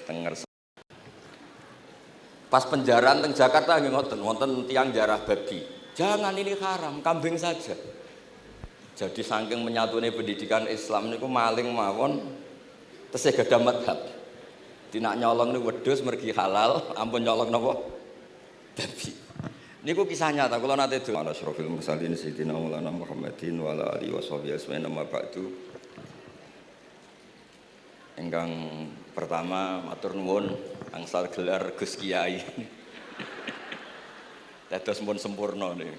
Tenger. Pas penjaraan teng Jakarta nggih ngoten, wonten tiyang jarah babi. Jangan, ini haram, kambing saja. Jadi saking menyatune pendidikan Islam niku maling mawon tesih gadah madhab. Dinak nyolong niku wedhus mergi halal, ampun nyolong napa? Babi. Niku kisah nyata kula nate dolan Asrofil Mursalin Sayyidina Maulana Muhammadin wa ala alihi washabihi ajmain amma ba'du. Ingkang pertama matur nuwun angsal gelar Gus Kiai. Dados pun sempurna niku.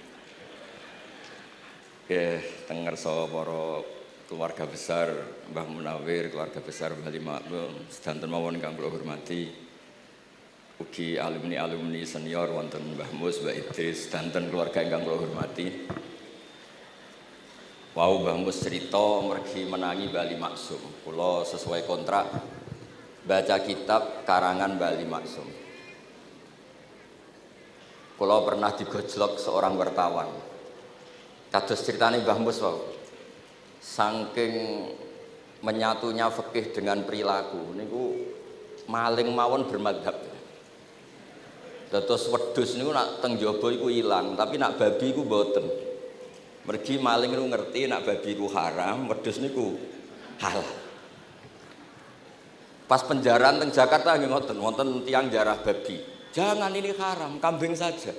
Nggih, teng ngarsa para keluarga besar Mbah Munawir, keluarga besar Mbah Makmum, sedanten mawon ingkang kula hormati. Ugi alumni senior wonten Mbah Mus, Mbah Idris, sedanten keluarga ingkang kula hormati. Wau Mbah Mus cerita mergi menangi Bali Maksum. Kula sesuai kontrak baca kitab karangan Bali Maksum. Kula pernah digojlok seorang wartawan. Kados ceritane Mbah Mus wau. Saking menyatunya fikih dengan perilaku niku maling mawon bermadhab. Dados wedhus niku nak teng jaba iku ilang, tapi nak babi iku mboten. Mergi maling niku ngerti nak babi iku haram, wedhus niku halal. Pas penjaraan teng Jakarta nggih ngoten, wonten tiyang jarah babi. Jangan, ini haram, kambing saja.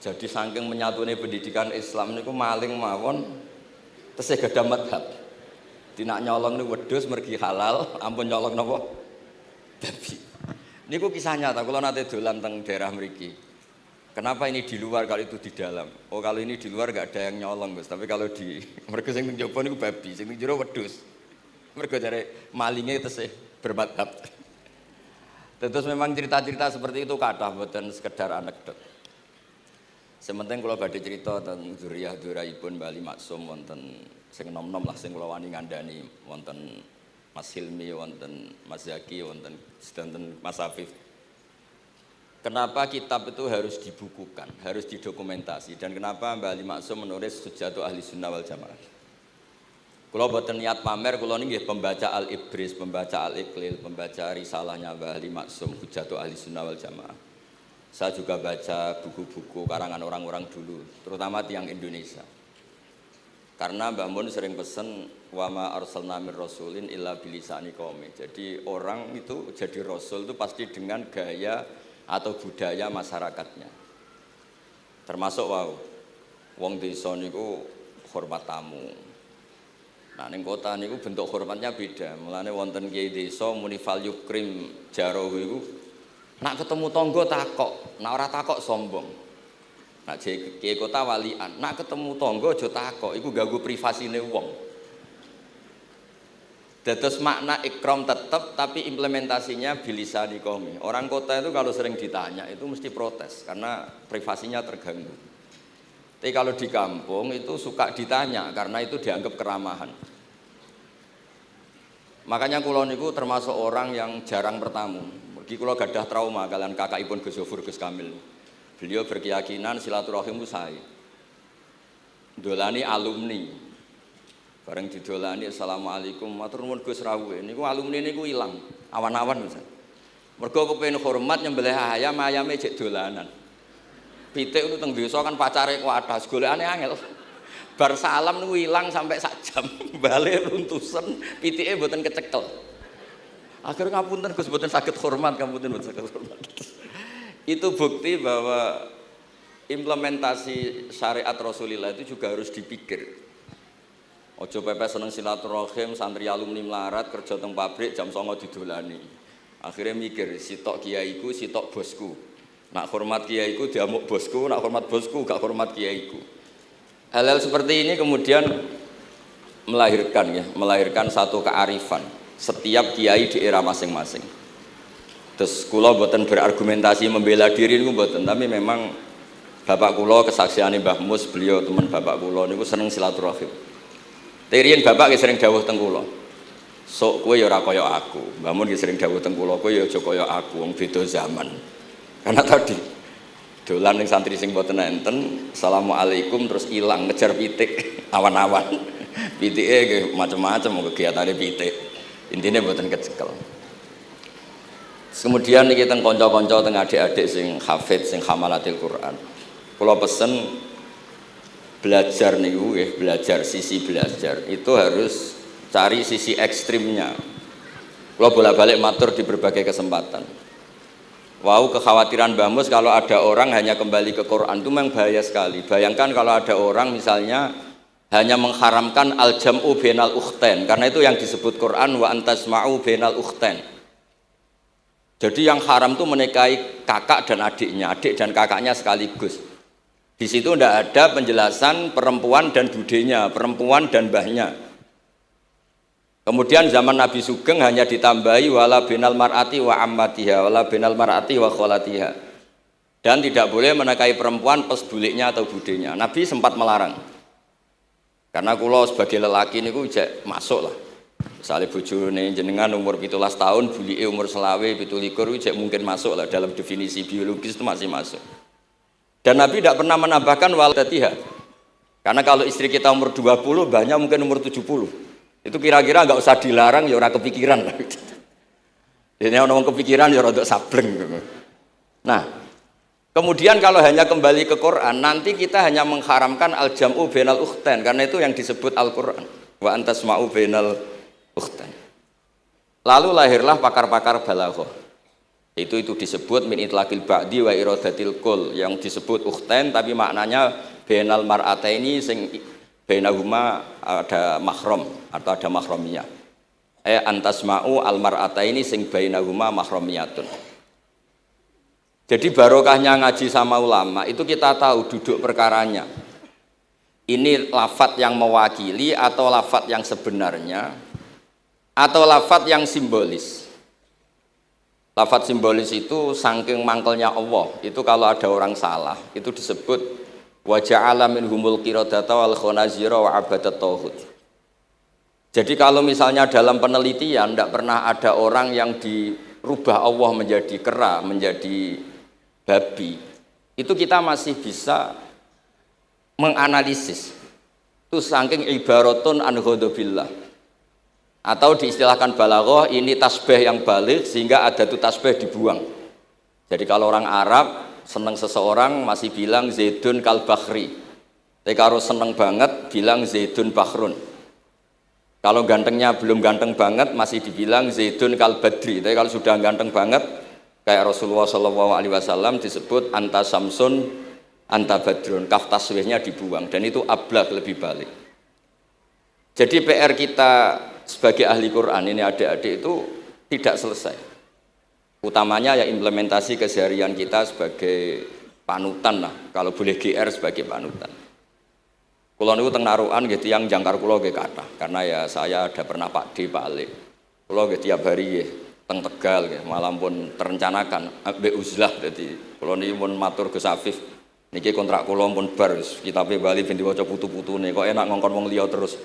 Jadi saking menyatune pendidikan Islam niku maling mawon tesih gadah madhab. Dinak nyolong niku wedhus mergi halal, ampun nyolong napa? Babi. Niku kisah nyata, kula nate dolan teng daerah mriki. Kenapa ini di luar kalau itu di dalam? Oh, kalau ini di luar enggak ada yang nyolong, Gus. Tapi kalau di mergo sing teng jaba niku babi, sing teng jero wedhus. Mergo jare malinge tesih bermadhab. Terus memang cerita-cerita seperti itu kathah mboten sekedar anekdot. Sementing kula badhe cerita tentang zuriyah-dzuriyahipun Bali Maksum wonten sing nom-nom lah sing kula wani ngandani wonten Mas Hilmi, wonten Mas Zaki, wonten sedanten Mas Afif. Kenapa kitab itu harus dibukukan, harus didokumentasi, dan kenapa Mbah Ali Maksum menulis Hujjatu Ahli Sunnah wal Jamaah? Kula boten niat pamer, kula niki pembaca Al-Ibris, pembaca Al-Iqlil, pembaca risalahnya Mbah Ali Maksum Hujjatu Ahli Sunnah wal Jamaah. Saya juga baca buku-buku karangan orang-orang dulu, terutama tiang Indonesia. Karena Mbah Mun sering pesen wa ma arsalna mir rasulin illa bilisani qaumi. Jadi orang itu jadi rasul itu pasti dengan gaya atau budaya masyarakatnya. Termasuk wau wong desa niku hormat tamu. Nah ning kota niku bentuk hormatnya beda. Mulane wonten kiai desa muni fal yukrim jarahu iku nak ketemu tangga takok, nak ora takok sombong. Nak kiai kota walian, nak ketemu tangga aja takok, iku ganggu privasine wong. Dados makna ikram tetap, tapi implementasinya bilisani qaumi. Orang kota itu kalau sering ditanya itu mesti protes karena privasinya terganggu. Tapi kalau di kampung itu suka ditanya karena itu dianggap keramahan. Makanya kula niku termasuk orang yang jarang bertamu. Mergi kula gadah trauma kalian kakakipun Gus Zofur Gus Kamil. Beliau berkeyakinan silaturahim itu sae. Dolani alumni. Bareng didolani assalamualaikum matur nuwun Gus rawuh. Niku alumni niku ilang, awan-awan Ustaz. Mergo kepengin hormat nyembelih ayam, ayame jek dolanan. Pitik itu teng desa kan pacare kuwathas, golekane angel. Bar salam niku ilang sampai sak jam. Bali runtusen, pitike mboten kecekel. Akhirnya ngapunten Gus mboten saged hormat, ngapunten mboten saged hormat. Itu bukti bahwa implementasi syariat Rasulullah itu juga harus dipikir. Ojo pepe seneng silaturahim, santri alumni melarat kerja teng pabrik jam 09.00 didolani. Akhirnya mikir, sitok kiaiku, sitok bosku. Nak hormat kiaiku diamuk bosku, nak hormat bosku gak hormat kiaiku. Hal-hal seperti ini kemudian melahirkan satu kearifan setiap kiai di era masing-masing. Terus kula mboten berargumentasi membela diri niku mboten, tapi memang bapak kula kesaksiane Mbah Mus, beliau teman bapak kula niku seneng silaturahim. Terian bapak sering dawuh teng kula. Sok kowe ya ora kaya aku. Mbah Mun sering dawuh teng kula, kowe ya aja kaya aku, wong beda zaman. Karena tadi dolan ning santri sing mboten enten, assalamualaikum terus ilang ngejar pitik awan-awan. Pitike nggih macam-macam kegiatane pitik. Intine mboten kecekel. Kemudian niki teng kanca-kanca teng adik-adik sing hafid sing hamalatil Quran. Kula pesen belajar niku nggih, belajar sisi belajar itu harus cari sisi ekstrimnya. Kula bolak-balik matur di berbagai kesempatan. Wow, kekhawatiran Mbah Mus kalau ada orang hanya kembali ke Quran itu memang bahaya sekali. Bayangkan kalau ada orang misalnya hanya mengharamkan al-jam'u bainal ukhtain, karena itu yang disebut Quran wa antasma'u bainal ukhtain. Jadi yang haram itu menikahi kakak dan adiknya, adik dan kakaknya sekaligus. Di situ tidak ada penjelasan perempuan dan budenya, perempuan dan mbahnya. Kemudian zaman Nabi Sugeng hanya ditambahi wala binal mar'ati wa ammatiha, wala binal mar'ati wa kholatiha. Dan tidak boleh menikahi perempuan pesduliknya atau budenya. Nabi sempat melarang. Karena kula sebagai lelaki niku jek masuk lah. Misalnya bojone jenengan umur 17 tahun, bulike umur selawe 17 cek mungkin masuk lah dalam definisi biologis itu masih masuk. Dan Nabi tidak pernah menambahkan waladatiha. Karena kalau istri kita umur 20, banyak mungkin umur 70. Itu kira-kira nggak usah dilarang ya ora kepikiran lah. Ini orang kepikiran ya rada sableng. Nah, kemudian kalau hanya kembali ke Quran, nanti kita hanya mengharamkan al-jam'u bainal ukhtain karena itu yang disebut Al-Qur'an. Wa antasma'u bainal ukhtain. Lalu lahirlah pakar-pakar balaghah. Itu disebut min itlaqil ba'di wa iradatil kul, yang disebut ukhtain tapi maknanya bainal mar'ataini sing bainahuma ada mahram atau ada mahramiyah. Antasma'u al mar'ataini sing bainahuma mahramiyatun. Jadi barokahnya ngaji sama ulama itu kita tahu duduk perkaranya. Ini lafadz yang mewakili atau lafadz yang sebenarnya atau lafadz yang simbolis. Lafadz simbolis itu saking mangkelnya Allah. Itu kalau ada orang salah itu disebut wa ja'ala minhumul qiradata wal khanazira wa abadat tauhid. Jadi kalau misalnya dalam penelitian tidak pernah ada orang yang dirubah Allah menjadi kera, menjadi babi, itu kita masih bisa menganalisis. Itu saking ibaratun an ghadabillah. Atau diistilahkan balaghah ini tasbih yang balik sehingga ada tuh tasbih dibuang. Jadi kalau orang Arab senang seseorang masih bilang Zaidun kal bakhri. Tapi kalau senang banget bilang Zaidun bakhrun. Kalau gantengnya belum ganteng banget masih dibilang Zaidun kal badri. Tapi kalau sudah ganteng banget kayak Rasulullah SAW disebut anta samsun anta badrun. Kaf taswihnya dibuang dan itu ablaq lebih balik. Jadi PR kita sebagai ahli Quran ini adik-adik itu tidak selesai. Utamanya ya implementasi keseharian kita sebagai panutan lah, kalau boleh GR sebagai panutan. Kulo niku teng Narukan nggih tiyang jangkar kulo nggih kathah, karena ya saya ada pernah Pak D, Pak Ali. Kulo nggih tiap hari nggih teng Tegal nggih, malam pun terencanakan ambek uzlah dadi kulo niki mun matur Gus Afif. Niki kontrak kulo pun bar kitabe Bali ben diwaca putu-putune kok enak ngongkon wong liya terus.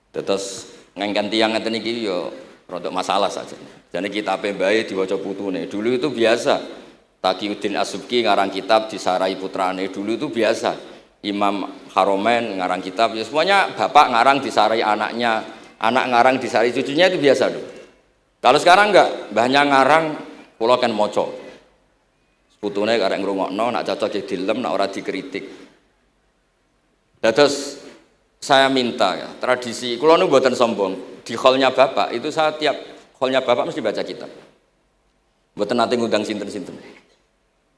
Terus ngengken tiyang ngeten iki yo rodok masalah saja. Jadi kitabe bae diwaca putune. Dulu itu biasa. Taqiyuddin As-Subki ngarang kitab disarai putrane. Dulu itu biasa. Imam Haromen ngarang kitab, ya semuanya bapak ngarang disarai anaknya, anak ngarang disarai cucunya itu biasa dulu. Kalau sekarang enggak, mbahnya ngarang kula kan maca. Putune karek ngrungokno, nak cocok dilem, nak ora dikritik. Terus saya minta ya, tradisi, kalau nu buatan sombong, di hallnya bapak itu saya tiap hallnya bapak mesti baca kitab. Buatan nanti ngundang sinten-sinten.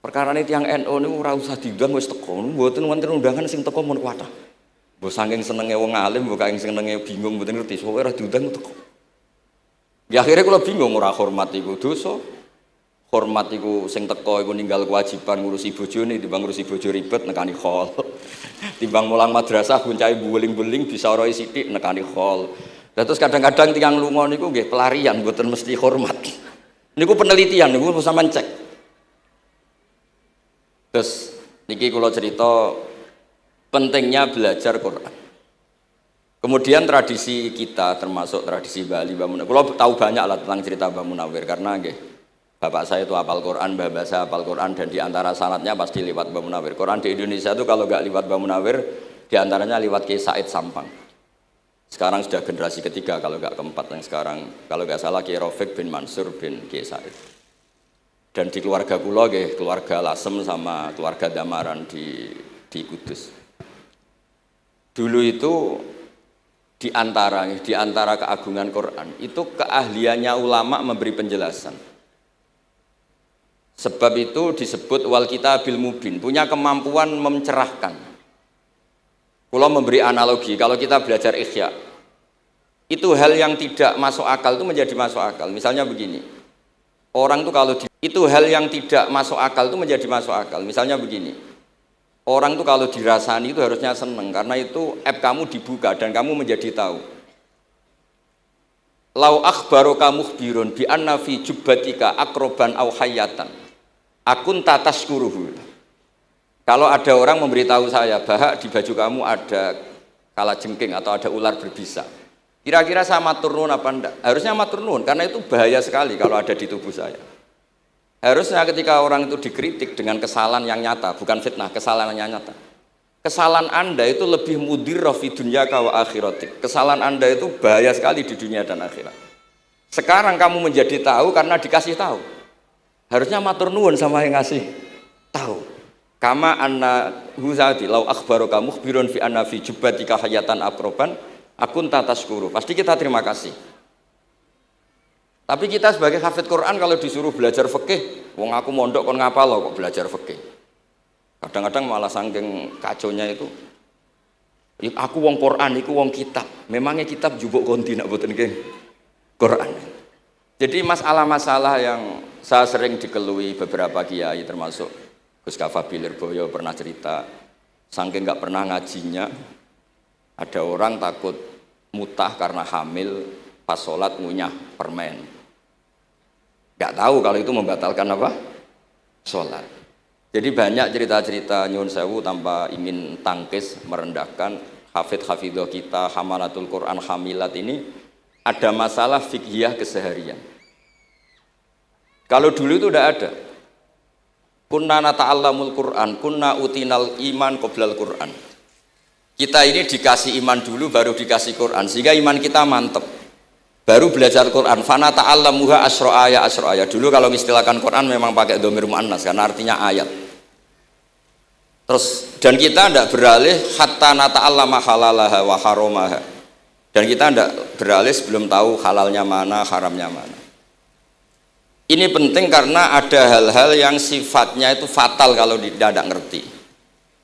Perkara ini tiang NU ini ora usah diundang wis teko, buatan wonten undangan sing teko mun kuwatah. Mbok saking senenge wong alim, mbok saking senenge bingung mboten ngerti, soalnya ora diundang teko. Ya akhirnya kalau bingung ora hormat iku dosa. Hormat iku sing teko iku ninggal kewajiban ngurusi bojone, timbang ngurusi bojo ribet nekani hall. Timbang mulang madrasah buncai buling-buling bisa roi sithik nekani hall. Terus kadang-kadang tiyang lunga niku nggih pelarian mboten mesti hormat. Niku penelitian niku sampean cek. Terus niki kula cerita pentingnya belajar Quran. Kemudian tradisi kita termasuk tradisi Bali Mbah Munawir. Kula tahu banyak lah tentang cerita Mbah Munawir karena nggih bapak saya itu hafal Quran, mbah saya hafal Quran dan diantara sanatnya pasti lewat Mbah Munawir. Quran di Indonesia itu kalau nggak lewat Mbah Munawir, diantaranya lewat Kiai Said Sampang. Sekarang sudah generasi ketiga kalau nggak keempat yang sekarang, kalau nggak salah Kiai Rafiq bin Mansur bin Kiai Said. Dan di keluarga kula nggih, keluarga Lasem sama keluarga Damaran di Kudus. Dulu itu di antara keagungan Quran itu keahliannya ulama memberi penjelasan. Sebab itu disebut wal kitabil mubin, punya kemampuan mencerahkan. Kula memberi analogi, kalau kita belajar Ihya, itu hal yang tidak masuk akal itu menjadi masuk akal. Misalnya begini, orang tuh kalau itu hal yang tidak masuk akal itu menjadi masuk akal. Misalnya begini, orang tuh kalau dirasani itu harusnya seneng karena itu app kamu dibuka dan kamu menjadi tahu. Lau akhbaroka mukhbirun bi anna fi jubbatika akroban aw hayatan akun tataskuruhu. Kalau ada orang memberitahu saya bahwa di baju kamu ada kalajengking atau ada ular berbisa, kira-kira saya matur nuwun apa enggak? Harusnya matur nuwun karena itu bahaya sekali kalau ada di tubuh saya. Harusnya ketika orang itu dikritik dengan kesalahan yang nyata, bukan fitnah, kesalahan yang nyata. Kesalahan Anda itu lebih mudirrah fi dunyaka wa akhiratik. Kesalahan Anda itu bahaya sekali di dunia dan akhirat. Sekarang kamu menjadi tahu karena dikasih tahu. Harusnya matur nuwun sama yang ngasih tahu. Kama anna huzati lau akhbaraka mukhbirun fi anna fi jubbatika hayatan akroban akun tataskuru. Pasti kita terima kasih. Tapi kita sebagai hafid Quran kalau disuruh belajar fikih, wong aku mondok kon ngapal kok belajar fikih. Kadang-kadang malah saking kaconya itu. Aku wong Quran, iku wong kitab. Memangnya kitab jubuk konti nak boten nggih Quran. Jadi masalah-masalah yang saya sering dikelui beberapa kiai termasuk Gus Kafabi Lirboyo pernah cerita, saking nggak pernah ngajinya, ada orang takut mutah karena hamil pas sholat ngunyah permen. Nggak tahu kalau itu membatalkan apa? Sholat. Jadi banyak cerita-cerita nyuwun sewu tanpa ingin tangkis merendahkan hafidh-hafidhah kita, hamalatul Quran, hamilat ini ada masalah fiqhiyah keseharian. Kalau dulu itu udah ada. Kunna nata'allamul Quran, kunna utinal iman qoblal Quran. Kita ini dikasih iman dulu baru dikasih Quran sehingga iman kita mantep. Baru belajar Quran, fana ta'allamuha asra ayat. Dulu kalau mengistilahkan Quran memang pakai dhamir muannas karena artinya ayat. Terus dan kita tidak beralih hatta nata'allama halalaha wa haramaha. Dan kita tidak beralih sebelum tahu halalnya mana, haramnya mana. Ini penting karena ada hal-hal yang sifatnya itu fatal kalau tidak ngerti.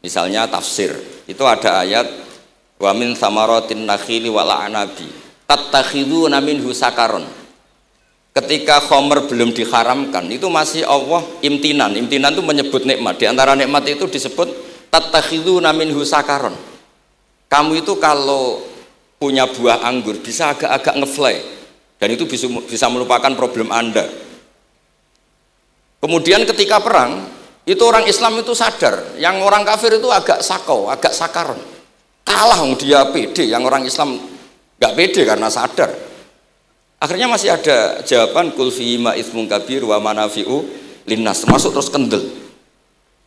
Misalnya tafsir. Itu ada ayat wa min thamaratin nakhili wal a'nabi tattakhiduna minhu sakaron. Ketika khomer belum diharamkan, itu masih Allah imtinan. Imtinan itu menyebut nikmat. Di antara nikmat itu disebut tattakhiduna minhu sakaron. Kamu itu kalau punya buah anggur bisa agak-agak ngefly dan itu bisa melupakan problem Anda. Kemudian ketika perang, itu orang Islam itu sadar, yang orang kafir itu agak sakau, agak sakaron. Kalah dia pede, yang orang Islam nggak pede karena sadar. Akhirnya masih ada jawaban kul fi ma itsmun kabir wa manafi'u linnas, termasuk terus kendel.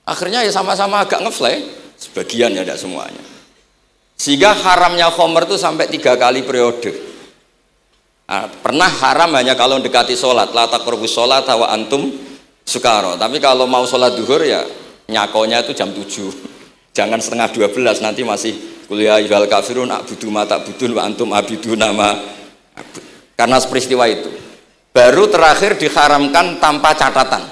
Akhirnya ya sama-sama agak ngefly, sebagian ya tidak semuanya. Sehingga haramnya khomer itu sampai 3 kali periode. Nah, pernah haram hanya kalau mendekati sholat, la taqrabus sholat wa antum sukaro. Tapi kalau mau sholat duhur ya nyakonya itu jam 7. Jangan setengah 12 nanti masih kuliah ayyuhal kafirun a'budu ma ta'budun wa antum abidu nama. Karena peristiwa itu baru terakhir diharamkan tanpa catatan.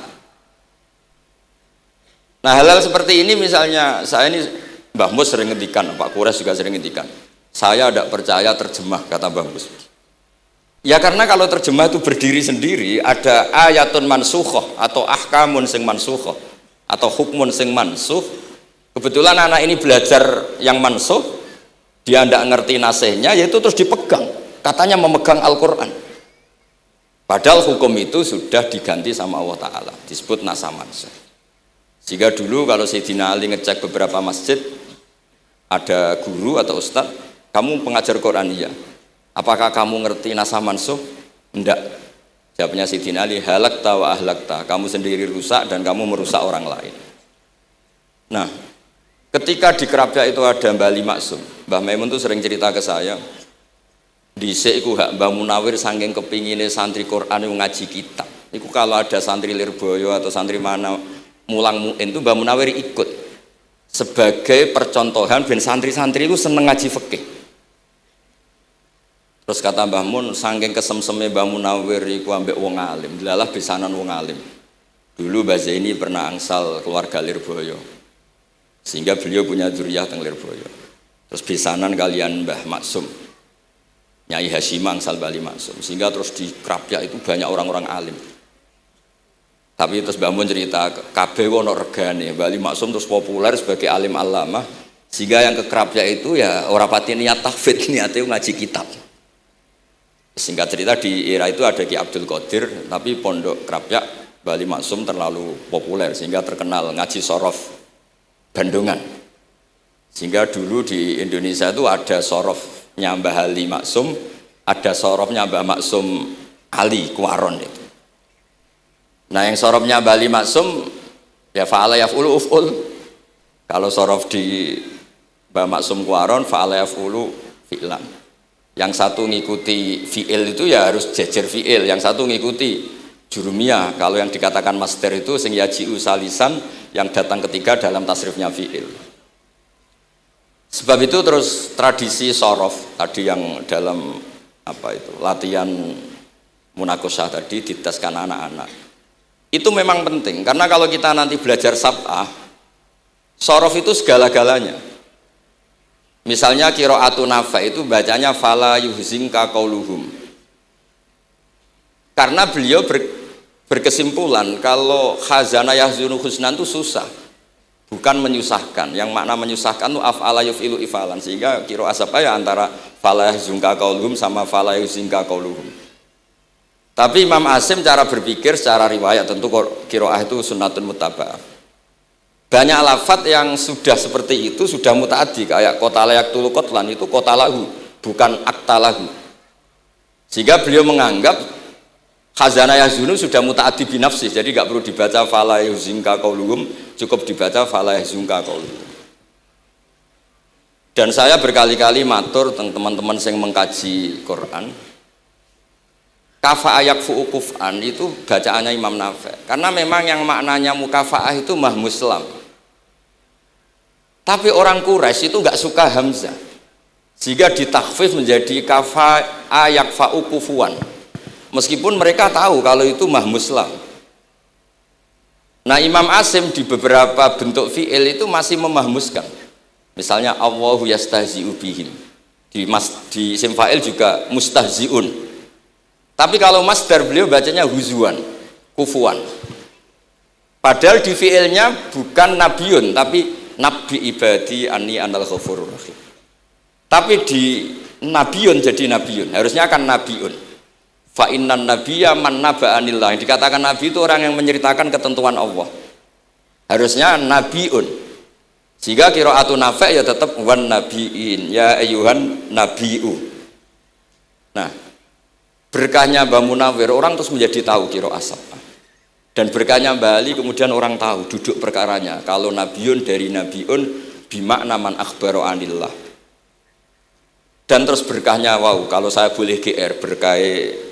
Nah hal-hal seperti ini misalnya saya ini Mbah Mus sering ngendikan, Pak Kures juga sering ngendikan, saya tidak percaya terjemah, kata Mbah Mus. Ya karena kalau terjemah itu berdiri sendiri, ada ayatun mansukhoh atau ahkamun sing mansukhoh atau hukmun sing mansuh. Kebetulan anak ini belajar yang mansuh, dia tidak ngerti nasihnya, yaitu terus dipegang, katanya memegang Al-Quran. Padahal hukum itu sudah diganti sama Allah Ta'ala, disebut nasah mansuh. Sehingga dulu kalau Sayyidina Ali ngecek beberapa masjid, ada guru atau ustadz, kamu pengajar Quran? Iya. Apakah kamu ngerti nasah mansuh? Enggak. Jawabnya Sayyidina Ali, halakta wa ahlakta, kamu sendiri rusak dan kamu merusak orang lain. Nah, ketika di Kerapia itu ada Mbah Ali Maksum, Mbah Maimun tuh sering cerita ke saya, dhisik iku hak Mbah Munawir saking kepingine santri Quran ngaji kitab. Itu kalau ada santri Lirboyo atau santri mana mulang muin itu Mbah Munawir ikut sebagai percontohan ben santri-santri itu seneng ngaji fikih. Terus kata Mbah Mun, saking kesemseme Mbah Munawir iku ambek wong alim, delalah besanan wong alim. Dulu Mbah Zaini pernah angsal keluarga Lirboyo, sehingga beliau punya dzurriyyah teng Lirboyo. Terus besanan kalian Mbah Maksum, Nyai Hasyim angsal Bali Maksum, sehingga terus di Krapyak itu banyak orang-orang alim. Tapi terus Mbah Mun cerita, kabeh ono regane, Bali Maksum terus populer sebagai alim alamah, sehingga yang ke Krapyak itu ya ora pati niat tahfidz, niate ngaji kitab. Singkat cerita di era itu ada Ki Abdul Qadir, tapi pondok Krapyak Bali Maksum terlalu populer sehingga terkenal ngaji sorof Bandungan. Sehingga dulu di Indonesia itu ada sorofnya Mbah Ali Maksum, ada sorofnya Mbah Maksum Ali Kuaron itu. Nah yang sorofnya Mbah Ali Maksum ya fa'ala yaf'ulu uf'ul. Kalau sorof di Mbah Maksum Kuaron fa'ala yaf'ulu fi'lan. Yang satu ngikuti fi'il itu ya harus jejer fi'il, yang satu ngikuti jurumiyah. Kalau yang dikatakan master itu sing yaji'u salisan, yang datang ketiga dalam tasrifnya fi'il. Sebab itu terus tradisi sorof tadi yang dalam apa itu latihan munakosah tadi diteskan anak-anak. Itu memang penting karena kalau kita nanti belajar sab'ah, sorof itu segala-galanya. Misalnya qiraatun Nafi' itu bacanya fala yuhzinka qauluhum. Karena beliau berkesimpulan kalau khazana yahzunu husnan itu susah, bukan menyusahkan. Yang makna menyusahkan itu af'ala yuf'ilu ifalan, sehingga qiraat apa ya antara fala yuhzinka qauluhum sama fala yuhzinka qauluhum. Tapi Imam Asim cara berpikir secara riwayat tentu qiraah itu sunnatun muttaba'ah. Banyak lafadz yang sudah seperti itu sudah mutaaddi, kayak qatala yaqtulu qatlan itu qatalahu bukan aktalahu. Sehingga beliau menganggap khazana yahzunu sudah mutaaddi binafsih, jadi enggak perlu dibaca fala yuhzinka qauluhum, cukup dibaca fala yahzunka qauluhum. Dan saya berkali-kali matur tentang teman-teman yang mengkaji Quran, kafa ayak fu'ukuf'an itu bacaannya Imam Nafi', karena memang yang maknanya mukafa'ah itu mahmuslam. Tapi orang Quraisy itu enggak suka hamzah, sehingga ditakhfif menjadi kafa ayak fa'ukufuan, meskipun mereka tahu kalau itu mahmuslam. Nah Imam Asim di beberapa bentuk fi'il itu masih memahmuskan, misalnya Allahu yastahzi'u bihim, di isim fa'il juga mustahzi'un. Tapi kalau masdar beliau bacanya huzuan, kufuan. Padahal di fi'ilnya bukan nabiun, tapi nabi ibadi anni anal ghafurur rahim. Tapi di nabiun jadi nabiun, harusnya kan nabiun. Fa innan nabiyya man naba'anillah. Yang dikatakan nabi itu orang yang menceritakan ketentuan Allah. Harusnya nabiun. Sehingga qiraatun Nafi' ya tetap wan nabiin, ya ayyuhan nabiu. Nah, berkahnya Mbah Munawir orang terus menjadi tahu qiraat sab'ah. Dan berkahnya Mbah Ali kemudian orang tahu duduk perkaranya. Kalau nabiun dari nabiun bimakna man akhbaro anillah. Dan terus berkahnya wow, kalau saya boleh GR berkah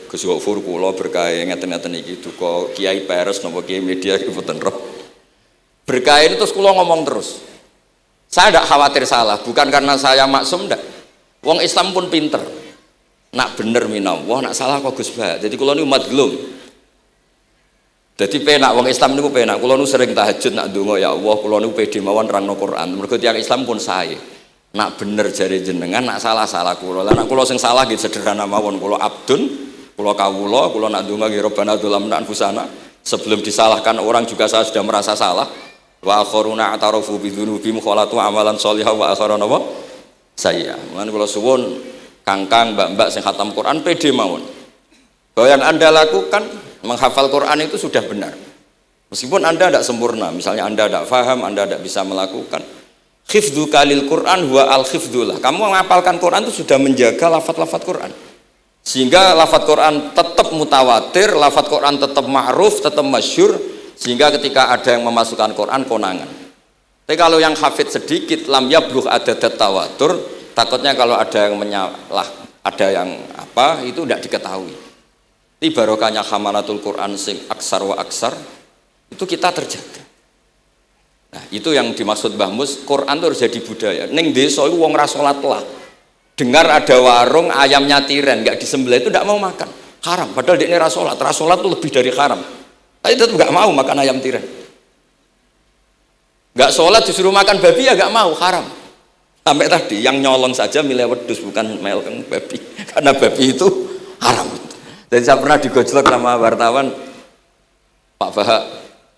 Gus Gofur kula berkah ngeten-ngeten iki duka Kiai Peres napa Kiai Media iki mboten roh. Berkah ini terus kula ngomong terus. Saya tidak khawatir salah, bukan karena saya maksum ndak. Wong Islam pun pinter. Nak bener minallah, nak salah kok Gus Bah. Jadi kula niku umat gelum. Jadi penak wong Islam niku penak. Kula niku sering tahajud nak ndonga ya Allah, kula niku pede mawon nerangno Quran. Mergo tiyang Islam pun sae. Nak bener jare jenengan, nak salah kula. Lah nak kula sing salah nggih sederhana mawon, kula abdun, kula kawula, kula nak ndonga nggih Rabbana dzalamna anfusana. Sebelum disalahkan orang juga saya sudah merasa salah. Wa akharuna atarafu bi dzunubihim khalatu amalan shalihah wa akharuna wa sayya. Mulane kula suwun kangkang mbak-mbak sing khatam Quran pede mawon. Bahwa yang Anda lakukan menghafal Quran itu sudah benar. Meskipun Anda tidak sempurna, misalnya Anda tidak faham, Anda tidak bisa melakukan. Khifdhu kalil Quran huwa al-khifdullah. Kamu menghafalkan Quran itu sudah menjaga lafaz-lafaz Quran. Sehingga lafaz Quran tetap mutawatir, lafaz Quran tetap ma'ruf, tetap masyhur, sehingga ketika ada yang memasukkan Quran konangan. Tapi kalau yang hafid sedikit lam yablugh adadat tawatur, takutnya kalau ada yang menyalah, ada yang apa itu tidak diketahui. Di barokahnya hamalatul Quran sing aksar wa aksar itu kita terjaga. Nah, itu yang dimaksud Mbah Mus, Quran itu harus jadi budaya. Ning desa iku wong ra salat lah. Dengar ada warung ayamnya tiren enggak disembelih itu enggak mau makan. Haram, padahal dia ini ra salat itu lebih dari haram. Tapi tetap enggak mau makan ayam tiren. Enggak salat disuruh makan babi ya enggak mau, haram. Sampai tadi yang nyolong saja milih wedhus bukan melkeng babi. Karena babi itu haram. Dan saya pernah digojlok sama wartawan, Pak Bahak,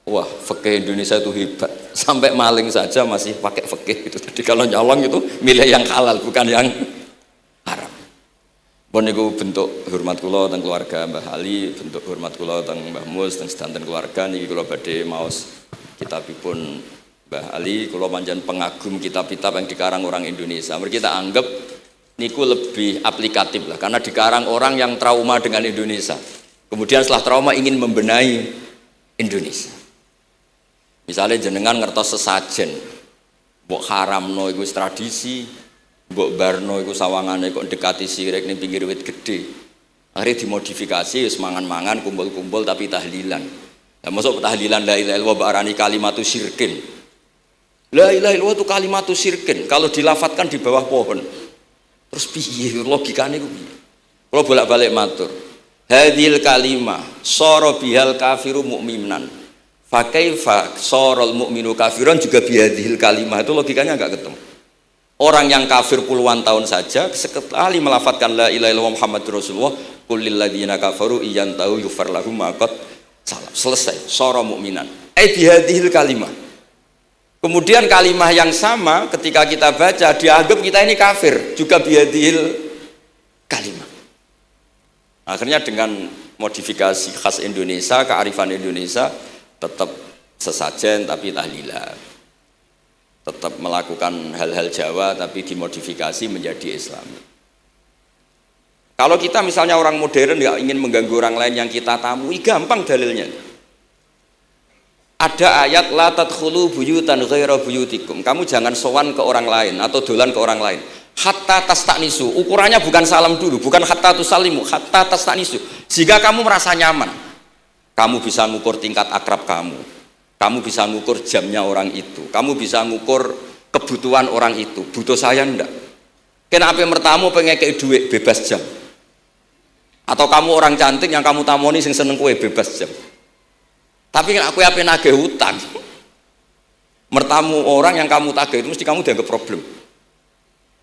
wah fikih Indonesia itu hebat, sampai maling saja masih pakai fikih itu. Jadi kalau nyolong itu milih yang halal bukan yang haram. Bon niku bentuk hormat kula teng keluarga Mbah Ali, bentuk hormat kula teng Mbah Mus teng sedanten keluarga niki kula badhe maos kitabipun Mbah Ali. Kula pancen pengagum kitab-kitab yang dikarang orang Indonesia. Mereka kita anggap niku lebih aplikatif lah, karena dikarang orang yang trauma dengan Indonesia. Kemudian setelah trauma ingin membenahi Indonesia. Misalnya jenengan ngertos sesajen, mbok haramno iku tradisi, mbok barno iku sawangane kok dekati sirik ning pinggir wit gede. Akhirnya dimodifikasi wis mangan-mangan, kumpul-kumpul tapi tahlilan. Lah mosok tahlilan la ilaha illallah barani kalimatu syirkin. La ilaha illallah itu kalimatu syirkin kalau dilafatkan di bawah pohon. Terus piye logikane ku piye? Kalau bolak-balik matur. Hadhil kalimah sara bihal kafiru mu'minan. Fa kaifa saral mu'minu kafiran juga bihadhil kalimah, itu logikanya enggak ketemu. Orang yang kafir puluhan tahun saja sekali melafatkan la ilaha illallah Muhammadur Rasulullah, qul lil ladzina kafaru iyantahu yufar lahum ma qad salam. Selesai, sara mu'minan. Bihadhil kalimah. Kemudian kalimah yang sama ketika kita baca dianggap kita ini kafir juga bihadil kalimah. Akhirnya dengan modifikasi khas Indonesia, kearifan Indonesia, tetap sesajen tapi tahlilan. Tetap melakukan hal-hal Jawa tapi dimodifikasi menjadi Islam. Kalau kita misalnya orang modern nggak ingin mengganggu orang lain yang kita tamui, gampang dalilnya. Ada ayat la tadkhulu buyutan ghaira buyutikum. Kamu jangan sowan ke orang lain atau dolan ke orang lain. Hatta tastanisu. Ukurannya bukan salam dulu, bukan hatta tusalimu, hatta tastanisu. Jika kamu merasa nyaman, kamu bisa ngukur tingkat akrab kamu. Kamu bisa ngukur jamnya orang itu. Kamu bisa ngukur kebutuhan orang itu. Butuh saya ndak? Kenapa mertamu pengen kayak duit bebas jam? Atau kamu orang cantik yang kamu tamoni sing seneng kue bebas jam? Tapi aku apa nagih hutang, mertamu orang yang kamu tagih itu mesti kamu dianggap problem.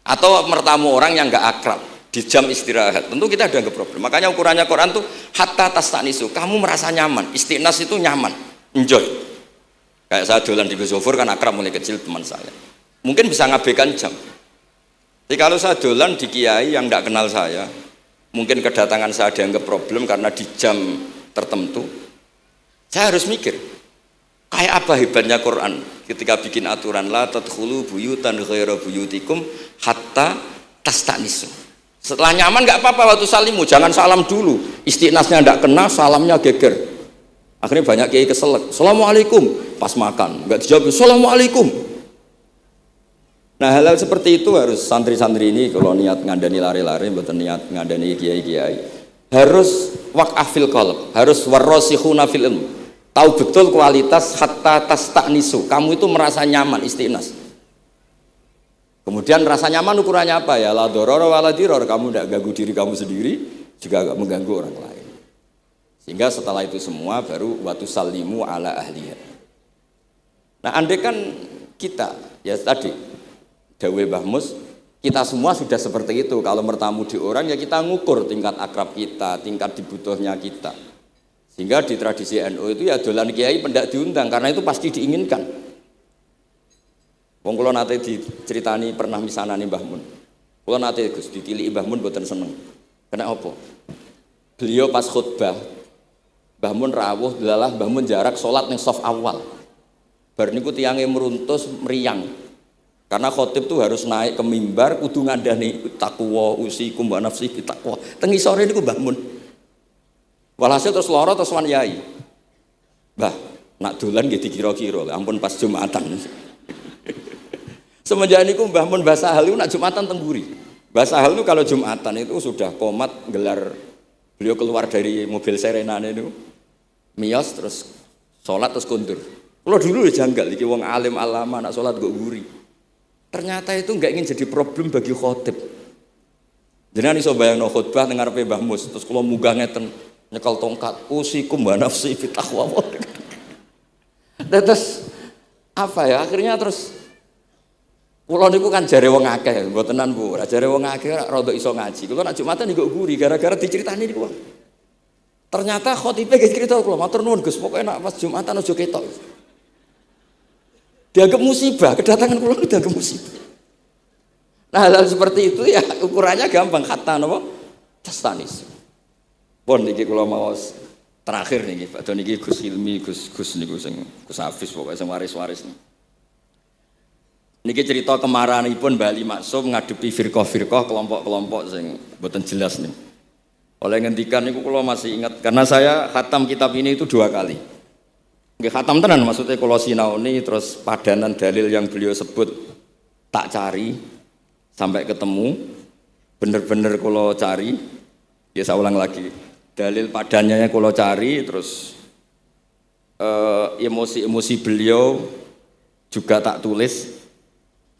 Atau mertamu orang yang nggak akrab di jam istirahat, tentu kita dianggap problem. Makanya ukurannya Quran tuh hatta tastanisu, kamu merasa nyaman. Istiqnas itu nyaman, enjoy. Kayak saya dolan di Gosofur kan akrab mulai kecil teman saya. Mungkin bisa ngabaikan jam. Jadi kalau saya dolan di kiai yang nggak kenal saya, mungkin kedatangan saya dianggap problem karena di jam tertentu. Saya harus mikir, kayak apa hebatnya Quran ketika bikin aturan la tadkhulu buyutan ghaira buyutikum hatta tastanisu. Setelah nyaman nggak apa-apa waktu salimu, jangan salam dulu. Istiqnasnya nggak kena, salamnya geger. Akhirnya banyak kiai keselak. Assalamualaikum pas makan, nggak dijawab. Assalamualaikum. Nah hal-hal seperti itu harus santri-santri ini kalau niat ngandani lari-lari, bukan niat ngandani kiai-kiai, harus waqafil qalb, harus warrasikhuna fil ilm. Tahu betul kualitas hatta tastanisu. Kamu itu merasa nyaman istiqnas. Kemudian rasa nyaman ukurannya apa ya? La dororo wala diror. Kamu tidak ganggu diri kamu sendiri, juga gak mengganggu orang lain. Sehingga setelah itu semua baru watu salimu ala ahliya. Nah, andai kan kita ya tadi dawe Mbah Mus, kita semua sudah seperti itu. Kalau bertamu di orang ya kita ngukur tingkat akrab kita, tingkat dibutuhnya kita. Sehingga di tradisi NU itu ya dolan kiai pendak diundang karena itu pasti diinginkan. Wong kula nate diceritani pernah misanani Mbah Mun. Kula nate Gus ditiliki Mbah Mun mboten seneng. Kena apa? Beliau pas khutbah Mbah Mun rawuh delalah Mbah Mun jarak salat ning shaf awal. Bar niku tiyange meruntus meriang. Karena khotib tuh harus naik ke mimbar kudu ngandani taqwa usikum wa nafsi taqwa. Teng isore niku Mbah Mun. Walhasil terus loro terus wan yai. Mbah, nak dolan nggih dikira-kira, ampun pas Jumatan. Semenjak niku Mbah Mun Mbah Sahal itu nak Jumatan tengguri. Mbah Sahal itu kalau Jumatan itu sudah komat gelar Beliau keluar dari mobil Serenane itu, miyos terus sholat terus kundur. Kalau dulu janggal, iki wong alim alama nak sholat kok guri. Ternyata itu nggak ingin jadi problem bagi khotib. Jenengan iso bayangno khutbah teng ngarepe Mbah Mus, terus kula munggah ngeten nyekel tongkat, usikum wa nafsi fi taqwa. Terus apa ya? Akhirnya terus kula niku kan jare wong akeh, mboten tenan Bu. Jare wong akeh rada iso ngaji. Kula nak Jumatan niku guri gara-gara diceritani niku. Ternyata khotibe ge cerita kula, matur nuwun Gus, pokoke nak pas Jumatan aja ketok. Dianggap musibah, kedatangan kula dianggap musibah. Nah, hal seperti itu ya ukurannya gampang, kata napa? Tastanis. Pun niki kula mau terakhir niki, Pak Don niki Gus Hilmi, Gus niku sing Gus Hafiz pokoke sing waris-waris niki. Niki cerita kemarahanipun Mbah Ali Maksum ngadepi firqah-firqah kelompok-kelompok sing mboten jelas nih. Oleh ngendikan niku kula masih ingat karena saya khatam kitab ini itu 2 kali. Nggih khatam tenan maksudnya kula sinaoni terus padanan dalil yang beliau sebut tak cari sampai ketemu, bener-bener kalau cari, ya saya ulang lagi, dalil padannya kalau cari, terus emosi-emosi beliau juga tak tulis,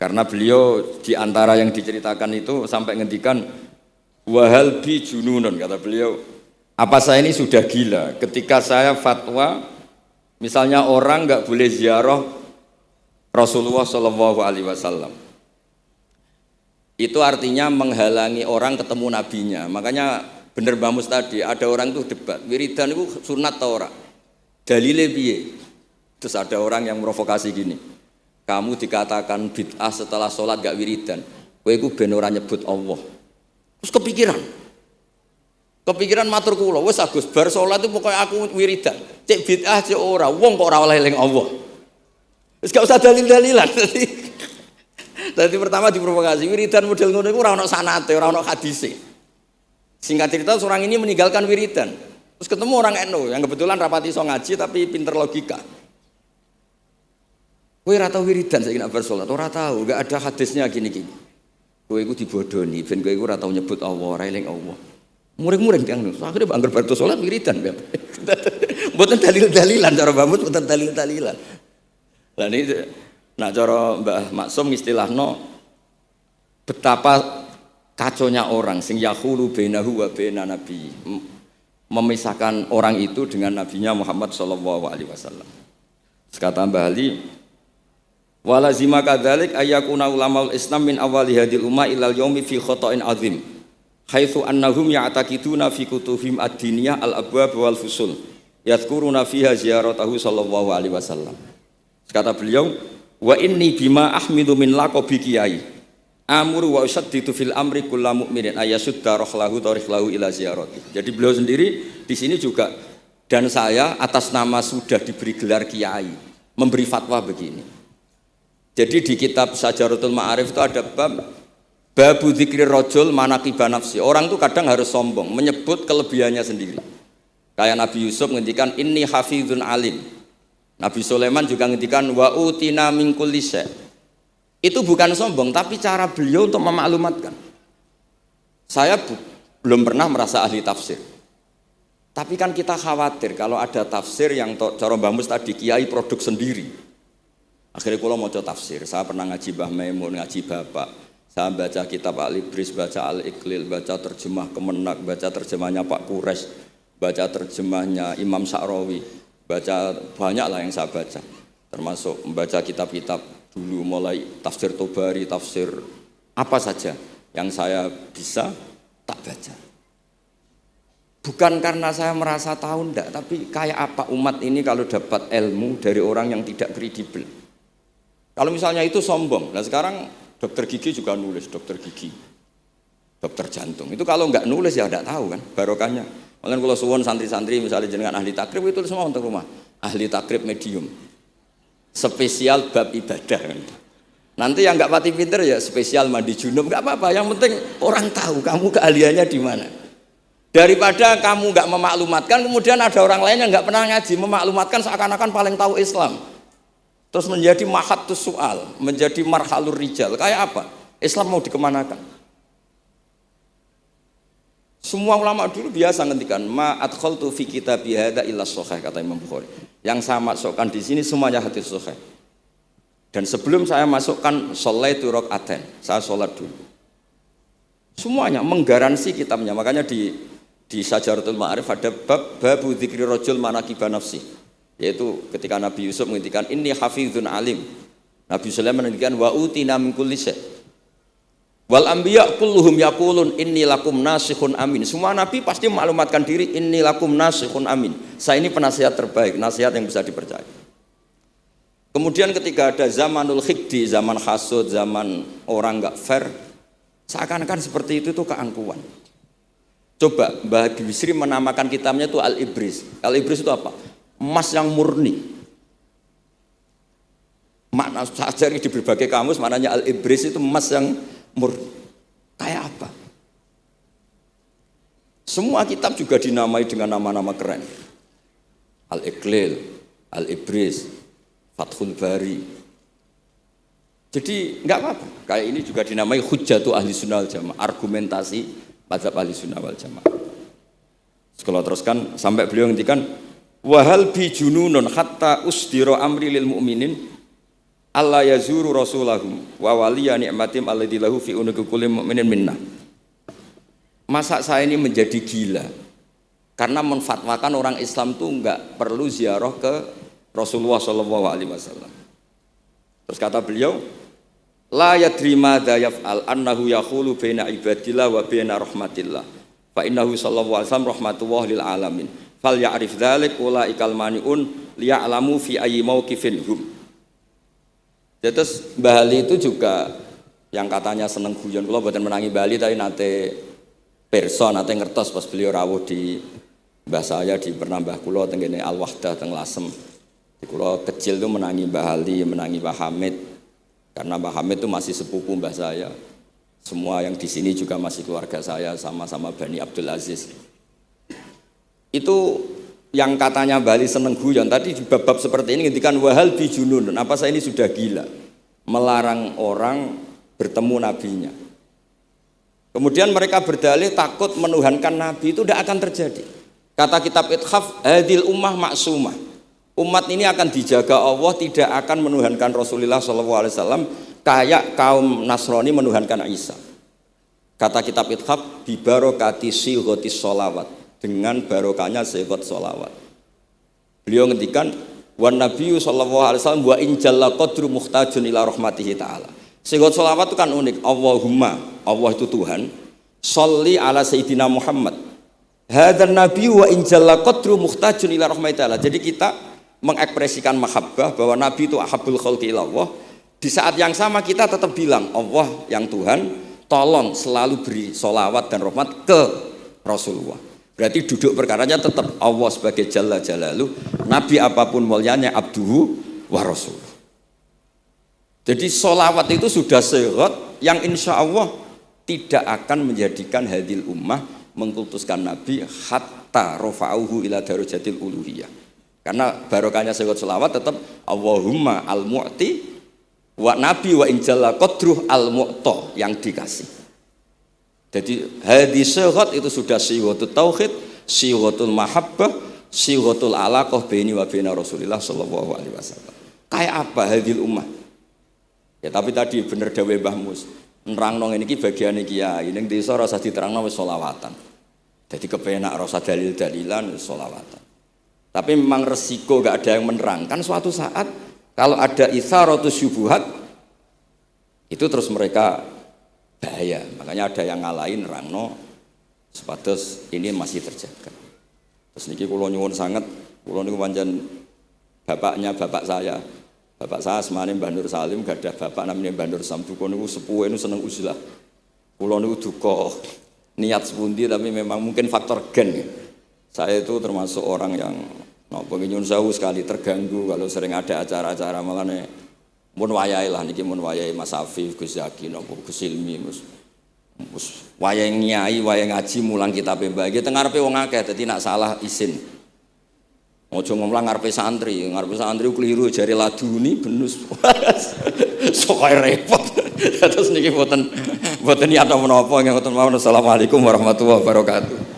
karena beliau diantara yang diceritakan itu sampai ngendikan, wahal bi jununun, kata beliau, apa saya ini sudah gila, ketika saya fatwa, misalnya orang nggak boleh ziarah Rasulullah SAW. Itu artinya menghalangi orang ketemu nabinya. Makanya bener Mbah Mus tadi, ada orang tuh debat, wiridan itu sunat atau ora? Dalile piye? Terus ada orang yang provokasi gini, kamu dikatakan bid'ah setelah sholat gak wiridan, kowe iku ben ora nyebut Allah. Terus kepikiran matur kula, wis Agus bar sholat itu pokoknya aku wiridan. Cek bid'ah cek ora, wong kok ora oleh eling Allah. Wis gak usah dalil-dalilan. Tadi pertama diprovokasi, wiridan model ngono iku ora ono sanate, ora ono hadise. Singkat cerita seorang ini meninggalkan wiridan. Terus ketemu orang NU yang kebetulan rapati iso ngaji tapi pinter logika. Kowe ora tau wiridan saiki nek bar salat, ora tau, enggak ada hadisnya gini-gini. Kowe iku dibodoni, ben kowe iku ora tau nyebut Allah, ora eling Allah. Muring-muring tiyang. Akhire anggar bar salat wiridan. Mboten dalil-dalilan cara Mbah Mus, mboten dalil-dalilan. Lah niki nah cara Mbah Maksum istilahno betapa kaconya orang sing yahulu bainahu wa baina nabi, memisahkan orang itu dengan nabinya Muhammad sallallahu alaihi wasallam. Kata Mbah Ali, walazima kadzalik ayyakuna ulamaul Islam min awali hadil umma ilal yaumi fi khata'in azim haitsu annahum ya'taqiduna fi kutubihim ad-diniyah al-abwab wal fusul yadhkuruna fiha ziyaratahu sallallahu alaihi wasallam. Kata beliau, wa inni bima ahmidu min laqabi kiai amuru wa usaddidu fil amri kullu mu'minin ayasudda rahlahu tariklahu ila ziyarati. Jadi beliau sendiri di sini juga, dan saya atas nama sudah diberi gelar kiai memberi fatwa begini. Jadi di kitab Sajaratul Ma'arif itu ada babu dzikri rajul manaqiba nafsi. Orang itu kadang harus sombong menyebut kelebihannya sendiri. Kayak Nabi Yusuf ngendikan inni hafizun alim. Nabi Sulaiman juga ngendikan wa utina min kulli syai'. Itu bukan sombong, tapi cara beliau untuk memaklumatkan. Saya belum pernah merasa ahli tafsir. Tapi kan kita khawatir kalau ada tafsir yang cara Mbah Mus tadi kiai produk sendiri. Akhirnya kalau mau tafsir, saya pernah ngaji Mbah Maimun, ngaji Bapak. Saya baca kitab Al-Ibris, baca Al-Iqlil, baca terjemah Kemenak, baca terjemahnya Pak Kures, baca terjemahnya Imam Sa'rawi. Baca banyak lah yang saya baca, termasuk membaca kitab-kitab dulu mulai tafsir Tobari, tafsir apa saja yang saya bisa tak baca. Bukan karena saya merasa tahu enggak, tapi kayak apa umat ini kalau dapat ilmu dari orang yang tidak kredibel. Kalau misalnya itu sombong, nah sekarang dokter gigi juga nulis, dokter gigi, dokter jantung. Itu kalau enggak nulis ya enggak tahu kan barokahnya. Makanya kalau suwon santri-santri misalnya jenengan ahli takrib itu semua untuk rumah. Ahli takrib medium. Spesial bab ibadah. Nanti yang enggak pati pinter ya spesial mandi junub, enggak apa-apa. Yang penting orang tahu kamu keahliannya di mana. Daripada kamu enggak memaklumatkan, kemudian ada orang lain yang enggak pernah ngaji memaklumatkan seakan-akan paling tahu Islam. Terus menjadi mahatus soal, menjadi marhalur rijal. Kayak apa? Islam mau dikemanakan? Semua ulama dulu biasa ngendikan ma adkhaltu fi kitabi hadza illa shahih, kata Imam Bukhari. Yang saya masukkan di sini semuanya hadis sahih. Dan sebelum saya masukkan sholaitu rakaatain, saya sholat dulu. Semuanya menggaransi kitabnya. Makanya di Syajaratul Ma'arif ada babu dzikri rajul manaqiba nafsi. Yaitu ketika Nabi Yusuf menghentikan inni hafizun alim. Nabi Sulaiman menghentikan wa utina min kulli syai'. Wal anbiya kulluhum yaqulun inni lakum nasikhun amin. Semua nabi pasti maklumatkan diri inni lakum nasikhun amin. Saya ini penasihat terbaik, nasihat yang bisa dipercaya. Kemudian ketika ada zamanul khiddi, zaman hasud, zaman orang enggak fair, seakan-akan seperti itu tuh keangkuhan. Coba Mbah Bisri menamakan kitabnya itu Al-Ibris. Al-Ibris itu apa? Emas yang murni. Makna saya cari di berbagai kamus maknanya Al-Ibris itu emas yang murni. Kayak apa? Semua kitab juga dinamai dengan nama-nama keren. Al-Iqlil, Al-Ibris, Fathul Bari. Jadi enggak apa-apa. Kayak ini juga dinamai Hujjatu Ahli Sunnah wal Jamaah, argumentasi mazhab Ahli Sunnah wal Jamaah. Sekolah teruskan sampai beliau ngendikan wahal bi jununun hatta usdira amri lil mu'minin Allah yazuru rasulahum wa waliya ni'matim alladzi lahu fi unuqi kulli mu'minin minna. Masa saya ini menjadi gila karena menfatwakan orang Islam tuh enggak perlu ziarah ke Rasulullah sallallahu alaihi wasallam. Terus kata beliau, la yadri madza yaf'al annahu yaqulu baina ibadillah wa baina rahmatillah. Fa innahu sallallahu alaihi wasallam rahmatullah lil alamin. Fal ya'rif dzalik ulaikal maniun liya'lamu fi ayyi mauqifin hum. Terus Mbah Ali itu juga yang katanya seneng guyon, kula mboten menangi Mbah Ali tapi nate pirsa nate ngertos pas beliau rawuh di mbah saya di Pernambah kula teng kene Al Wahdah teng Lasem. Di kula kecil tuh menangi Mbah Ali, menangi Mbah Hamid. Karena Mbah Hamid itu masih sepupu mbah saya. Semua yang di sini juga masih keluarga saya, sama-sama Bani Abdul Aziz. Itu yang katanya Bali seneng guyon tadi di bab-bab seperti ini ngendikan wahal bijunun, apa saya ini sudah gila melarang orang bertemu nabinya. Kemudian mereka berdalih takut menuhankan nabi itu tidak akan terjadi. Kata kitab Ithaf hadil ummah maksumah, umat ini akan dijaga Allah, tidak akan menuhankan Rasulullah SAW kayak kaum Nasrani menuhankan Isa. Kata kitab Ithaf bibarokati sighotis sholawat, dengan barokahnya sigot sholawat. Beliau ngendikan wan nabiyyu sallallahu alaihi wasallam wa in jalla qadru muhtajun ila rahmatihi ta'ala. Sigot sholawat itu kan unik. Allahumma, Allah itu Tuhan, sholli ala sayyidina Muhammad hadzal nabiyyu wa in jalla qadru muhtajun ila rahmatihi ta'ala. Jadi kita mengekspresikan mahabbah bahwa nabi itu ahabbul khalqi ila Allah. Di saat yang sama kita tetap bilang Allah yang Tuhan, tolong selalu beri sholawat dan rahmat ke Rasulullah. Berarti duduk perkaranya tetap Allah sebagai Jalla Jalaluh, Nabi apapun mulianya abduhu wa rasuluh. Jadi sholawat itu sudah syarat yang insya Allah tidak akan menjadikan hadil ummah mengkultuskan Nabi hatta rofa'uhu ila darajatil uluhiyah. Karena barokahnya syarat sholawat tetap Allahumma al-mu'ti wa nabi wa injalla qadruh al-mu'ta yang dikasih. Jadi hadis syarat itu sudah syiwatul tauhid, syiwatul mahabbah, syiwatul alaqah baini wa baina Rasulillah sallallahu alaihi wasallam. Kayak apa hadil ummah? Ya tapi tadi bener dawuh Mbah Mus. Nerangno ngene iki bagiane kiai, ning desa rasa diterangno wis selawatan. Jadi kepenak rasa dalil-dalilan wis selawatan. Tapi memang resiko gak ada yang menerangkan suatu saat kalau ada itsaratus syubhat itu terus mereka bahaya, makanya ada yang ngalahin rangno sepatus ini masih terjaga. Terus niki kula nyuwun sangat, kula niku pancen bapaknya bapak saya semane Mbah Nur Salim gak ada bapak namanya Mbah Nur Samduko niku sepuhe niku seneng uzlah. Kula niku duka niat sepundi tapi memang mungkin faktor gen. Saya itu termasuk orang yang napa nyuwun sewu sekali terganggu kalau sering ada acara-acara malane mun wayahe lah niki mun wayahe Mas Afif, Gus Zaki napa Gus Ilmi mus wayahe nyai, wayahe ngaji mulang kitabe Mbah. Iki teng ngarepe wong akeh dadi nak salah izin. Ojo ngomong ngarepe santri keliru jari laduni benus. Sok repot. Terus niki Mboten niat menapa nggih ngoten mawon. Assalamualaikum warahmatullahi wabarakatuh.